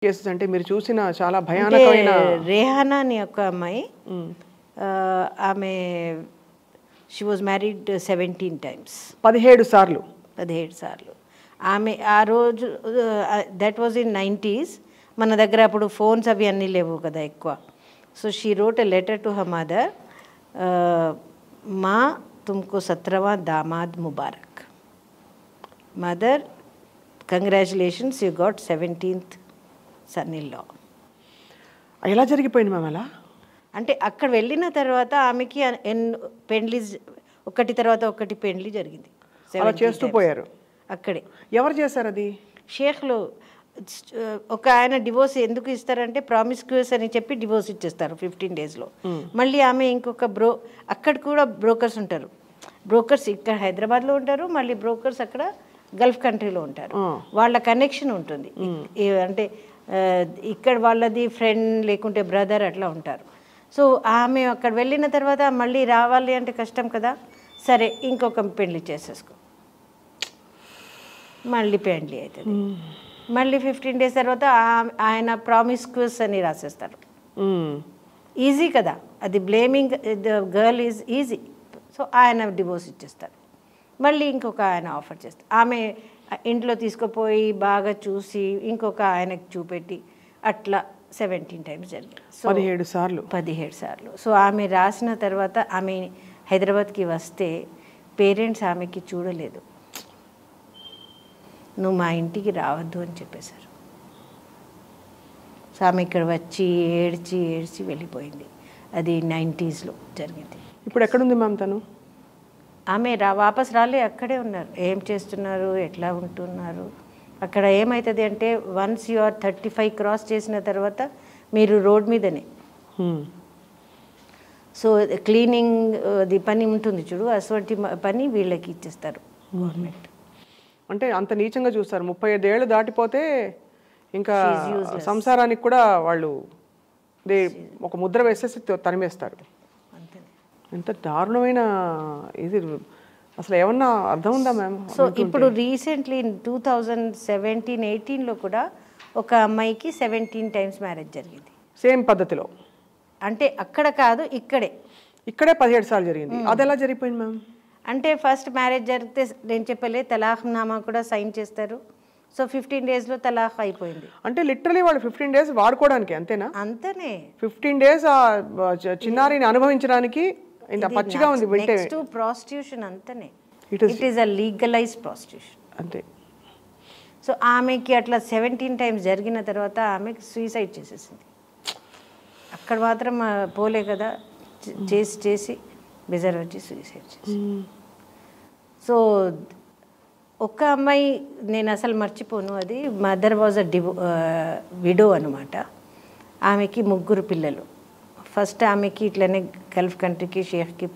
Cases అంటే మీరు చూసిన చాలా భయానకమైన రేహానా అని ఒక అమ్మాయి ఆమె షీ వాజ్ మ్యారీడ్ 17 times 17 సార్లు 17 సార్లు ఆమె ఆ రోజు దట్ వాజ్ ఇన్ 90s మన దగ్గర అప్పుడు ఫోన్స్ అవి అన్నీ లేవు కదా ఎక్కువ so she wrote a letter to her mother మా తుమ్కో 17వాं దామాద్ ముబారక్ mother congratulations you got 17th సన్-ఇన్-లా. ఎలా జరిగిపోయింది మ్యామ్ అలా? అంటే అక్కడ వెళ్ళిన తర్వాత ఆమెకి పెండ్లి ఒకటి తర్వాత ఒకటి పెండ్లి జరిగింది. అలా చేస్తూ పోయారు అక్కడే. ఎవరు చేశారు అది? షేఖ్లు ఒక ఆయన డివోర్స్ ఎందుకు ఇస్తారంటే ప్రామిస్క్యూస్ అని చెప్పి డివోర్స్ ఇచ్చేస్తారు 15 daysలో. మళ్ళీ ఆమె ఇంకొక అక్కడ కూడా బ్రోకర్స్ ఉంటారు. బ్రోకర్స్ ఇక్కడ హైదరాబాద్లో ఉంటారు, మళ్ళీ బ్రోకర్స్ అక్కడ గల్ఫ్ కంట్రీలో ఉంటారు. వాళ్ళ కనెక్షన్ ఉంటుంది. అంటే ఇక్కడ వాళ్ళది ఫ్రెండ్ లేకుంటే బ్రదర్ అట్లా ఉంటారు. సో ఆమె అక్కడ వెళ్ళిన తర్వాత మళ్ళీ రావాలి అంటే కష్టం కదా, సరే ఇంకొక పెళ్లి చేసేసుకో, మళ్ళీ పెళ్లి అవుతుంది. మళ్ళీ 15 days తర్వాత ఆయన ప్రామిస్క్యూస్ అని రాసేస్తారు. ఈజీ కదా అది, blaming the girl is easy. So ఆయన డివోర్స్ ఇచ్చేస్తారు. మళ్ళీ ఇంకొక ఆయన ఆఫర్ చేస్తారు. ఆమె ఇంట్లో తీసుకుపోయి బాగా చూసి ఇంకొక ఆయనకు చూపెట్టి అట్లా 17 times జరిగింది. సో 17 సార్లు. సో ఆమె రాసిన తర్వాత ఆమె హైదరాబాద్కి వస్తే పేరెంట్స్ ఆమెకి చూడలేదు, నువ్వు మా ఇంటికి రావద్దు అని చెప్పేశారు. సో ఆమె ఇక్కడ వచ్చి ఏడ్చి ఏడ్చి వెళ్ళిపోయింది. అది 90sలో జరిగింది. ఇప్పుడు ఎక్కడుంది మ్యామ్ తను? ఆమె వాపస్ రాలే, అక్కడే ఉన్నారు. ఏం చేస్తున్నారు, ఎట్లా ఉంటున్నారు? అక్కడ ఏమవుతుంది అంటే వన్స్ యు ఆర్ 35 క్రాస్ చేసిన తర్వాత మీరు రోడ్ మీదనే. సో క్లీనింగ్ అది పని ఉంటుంది చూడు, అటువంటి పని వీళ్ళకి ఇచ్చేస్తారు గవర్నమెంట్. అంటే అంత నీచంగా చూస్తారు. 35 ఏళ్ళు దాటిపోతే ఇంకా సంసారానికి కూడా వాళ్ళు ఒక ముద్ర వేసేసి తరిమేస్తారు. ఎంత దారుణమైన ఇది, అసలు ఏమన్నా అర్థం ఉందా మ్యామ్? సో ఇప్పుడు రీసెంట్లీ 2017-18లో కూడా ఒక అమ్మాయికి 17 times మ్యారేజ్ జరిగింది సేమ్ పద్ధతిలో. అంటే అక్కడ కాదు, ఇక్కడే 17 సార్లు జరిగింది. అది ఎలా జరిగిపోయింది మ్యామ్? అంటే ఫస్ట్ మ్యారేజ్ జరిగితే నేను చెప్పలే తలాఖ్ నామా కూడా సైన్ చేస్తారు. సో 15 daysలో తలాఖ్ అయిపోయింది. అంటే లిటరలీ వాళ్ళు 15 days వాడుకోవడానికి అంతేనా? అంతనే 15 days ఆ చిన్నారిని అనుభవించడానికి ఇంత పచ్చిగా ఉంది. నెక్స్ట్ ప్రాస్టిట్యూషన్ అంతనే, it is a legalised prostitution అంతే. సో ఆమెకి అట్లా 17 times జరిగిన తర్వాత ఆమెకి సూసైడ్ చేసేసింది. అక్కడ మాత్రం పోలే కదా, చేసి బెజర్ వచ్చి సూసైడ్ చేసి. సో ఒక అమ్మాయి నేను అసలు మర్చిపోను, అది మదర్ వాజ్ అ విడో అనమాట. ఆమెకి 3 పిల్లలు. ఫస్ట్ ఆమెకి ఇట్లనే గల్ఫ్ కంట్రీకి షేఖ్కి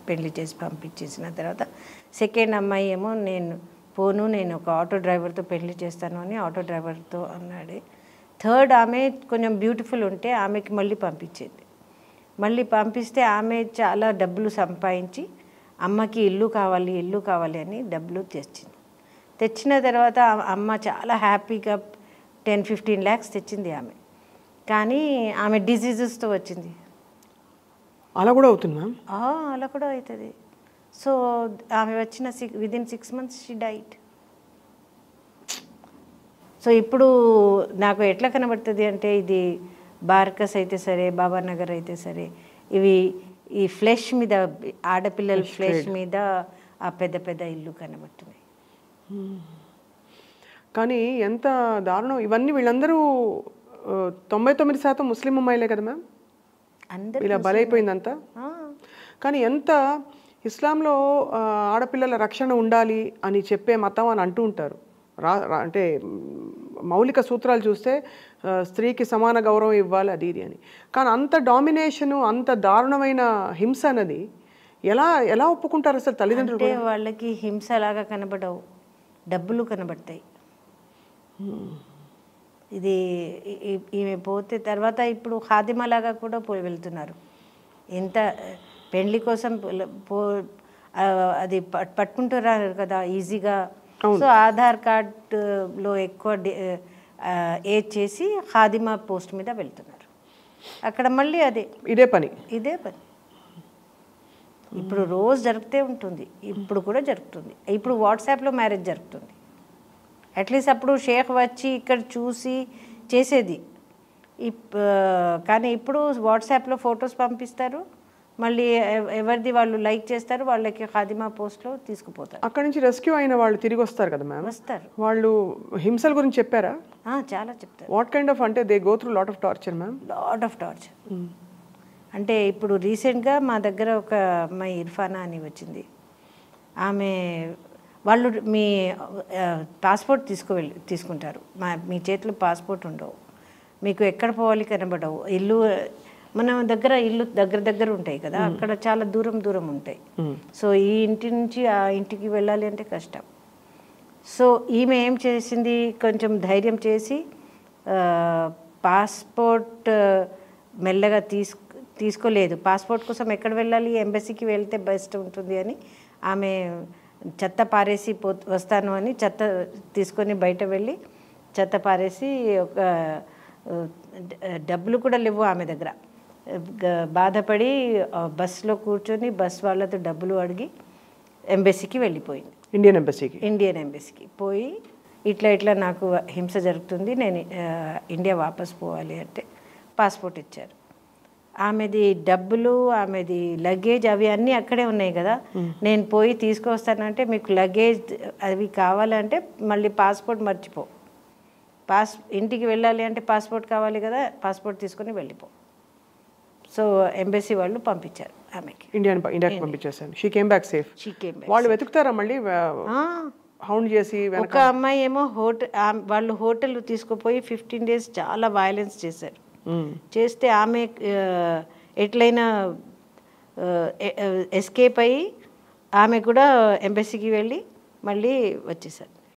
పెళ్లి చేసి పంపించేసిన తర్వాత సెకండ్ అమ్మాయి ఏమో నేను పోను, నేను ఒక ఆటో డ్రైవర్తో పెళ్లి చేస్తాను అని ఆటో డ్రైవర్తో అన్నాడు. థర్డ్ ఆమె కొంచెం బ్యూటిఫుల్ ఉంటే ఆమెకి మళ్ళీ పంపించేది. మళ్ళీ పంపిస్తే ఆమె చాలా డబ్బులు సంపాదించి అమ్మకి ఇల్లు కావాలి అని డబ్బులు తెచ్చిన తర్వాత అమ్మ చాలా హ్యాపీగా 10-15 lakhs తెచ్చింది ఆమె. కానీ ఆమె డిసీజెస్తో వచ్చింది. అలా కూడా అవుతుంది మ్యామ్? అలా కూడా అవుతుంది. సో ఆమె వచ్చిన within 6 months she diet. So ఇప్పుడు నాకు ఎట్లా కనబడుతుంది అంటే ఇది బార్కస్ అయితే సరే, బాబానగర్ అయితే సరే, ఇవి ఈ ఫ్లెష్ మీద ఆడపిల్లల ఫ్లెష్ మీద ఆ పెద్ద ఇల్లు కనబడుతున్నాయి. కానీ ఎంత దారుణం ఇవన్నీ. వీళ్ళందరూ 99% ముస్లిం అమ్మాయిలే కదా మ్యామ్? అందరూ ఇలా బలైపోయిందంతా. కానీ ఎంత ఇస్లాంలో ఆడపిల్లల రక్షణ ఉండాలి అని చెప్పే మతం అని అంటూ ఉంటారు. అంటే మౌలిక సూత్రాలు చూస్తే స్త్రీకి సమాన గౌరవం ఇవ్వాలి అది ఇది అని. కానీ అంత డామినేషను, అంత దారుణమైన హింస అన్నది ఎలా ఒప్పుకుంటారు అసలు తల్లిదండ్రులు? అంటే వాళ్ళకి హింస లాగా కనబడవు, డబ్బులు కనబడతాయి. ఇది ఈమె పోతే తర్వాత ఇప్పుడు ఖాదిమాలాగా కూడా వెళ్తున్నారు. ఎంత పెళ్లి కోసం అది పట్టుకుంటారు కదా ఈజీగా. సో ఆధార్ కార్డులో ఎక్కువ ఏజ్ చేసి ఖాదిమా పోస్ట్ మీద వెళ్తున్నారు. అక్కడ మళ్ళీ ఇదే పని. ఇప్పుడు రోజు జరుగుతూ ఉంటుంది, ఇప్పుడు కూడా జరుగుతుంది. ఇప్పుడు వాట్సాప్లో మ్యారేజ్ జరుగుతుంది. అట్లీస్ట్ అప్పుడు షేక్ వచ్చి ఇక్కడ చూసి చేసేది, కానీ ఇప్పుడు వాట్సాప్లో ఫొటోస్ పంపిస్తారు, మళ్ళీ ఎవరిది వాళ్ళు లైక్ చేస్తారు, వాళ్ళకి ఖాదిమా పోస్ట్లో తీసుకుపోతారు. అక్కడ నుంచి రెస్క్యూ అయిన వాళ్ళు తిరిగి వస్తారు కదా మ్యామ్? వస్తారు. వాళ్ళు హింసల గురించి చెప్పారా? చాలా చెప్తారు. వాట్ కైండ్ ఆఫ్, అంటే they go through lot of torture ma'am? Lot of torture. అంటే ఇప్పుడు రీసెంట్గా మా దగ్గర ఒక అమ్మాయి ఇర్ఫానా అని వచ్చింది. ఆమె వాళ్ళు మీ పాస్పోర్ట్ తీసుకుంటారు, మీ చేతిలో పాస్పోర్ట్ ఉండవు, మీకు ఎక్కడ పోవాలి కనబడవు, ఇల్లు మన దగ్గర ఇల్లు దగ్గర ఉంటాయి కదా, అక్కడ చాలా దూరం ఉంటాయి. సో ఈ ఇంటి నుంచి ఆ ఇంటికి వెళ్ళాలి అంటే కష్టం. సో ఈమె ఏం చేసింది, కొంచెం ధైర్యం చేసి పాస్పోర్ట్ మెల్లగా తీసుకోలేదు. పాస్పోర్ట్ కోసం ఎక్కడ వెళ్ళాలి, ఎంబసీకి వెళ్తే బెస్ట్ ఉంటుంది అని ఆమె చెత్త పారేసి వస్తాను అని చెత్త తీసుకొని బయట వెళ్ళి చెత్త పారేసి ఒక డబ్బులు కూడా లేవు ఆమె దగ్గర. బాధపడి బస్సులో కూర్చొని బస్ వాళ్ళతో డబ్బులు అడిగి ఎంబసీకి వెళ్ళిపోయింది. ఇండియన్ ఎంబసీకి పోయి ఇట్లా నాకు హింస జరుగుతుంది, నేను ఇండియా వాపస్ పోవాలి అంటే పాస్పోర్ట్ ఇచ్చారు. ఆమెది డబ్బులు, ఆమెది లగేజ్ అవి అన్నీ అక్కడే ఉన్నాయి కదా, నేను పోయి తీసుకొస్తానంటే మీకు లగేజ్ అవి కావాలంటే మళ్ళీ పాస్పోర్ట్ మర్చిపో, ఇంటికి వెళ్ళాలి అంటే పాస్పోర్ట్ కావాలి కదా, పాస్పోర్ట్ తీసుకొని వెళ్ళిపో. సో ఎంబసీ వాళ్ళు పంపించారు ఆమెకి, ఇండియాకి పంపించేసాను. She came back safe. వాళ్ళు వెతుకుతారా మళ్ళీ హౌండ్ చేసి? ఒక అమ్మాయి ఏమో వాళ్ళు హోటల్ తీసుకుపోయి 15 days చాలా వైలెన్స్ చేశారు. చేస్తే ఆమె ఎట్లయినా ఎస్కేప్ అయ్యి ఆమె కూడా ఎంబసీకి వెళ్ళి మళ్ళీ వచ్చేసారు.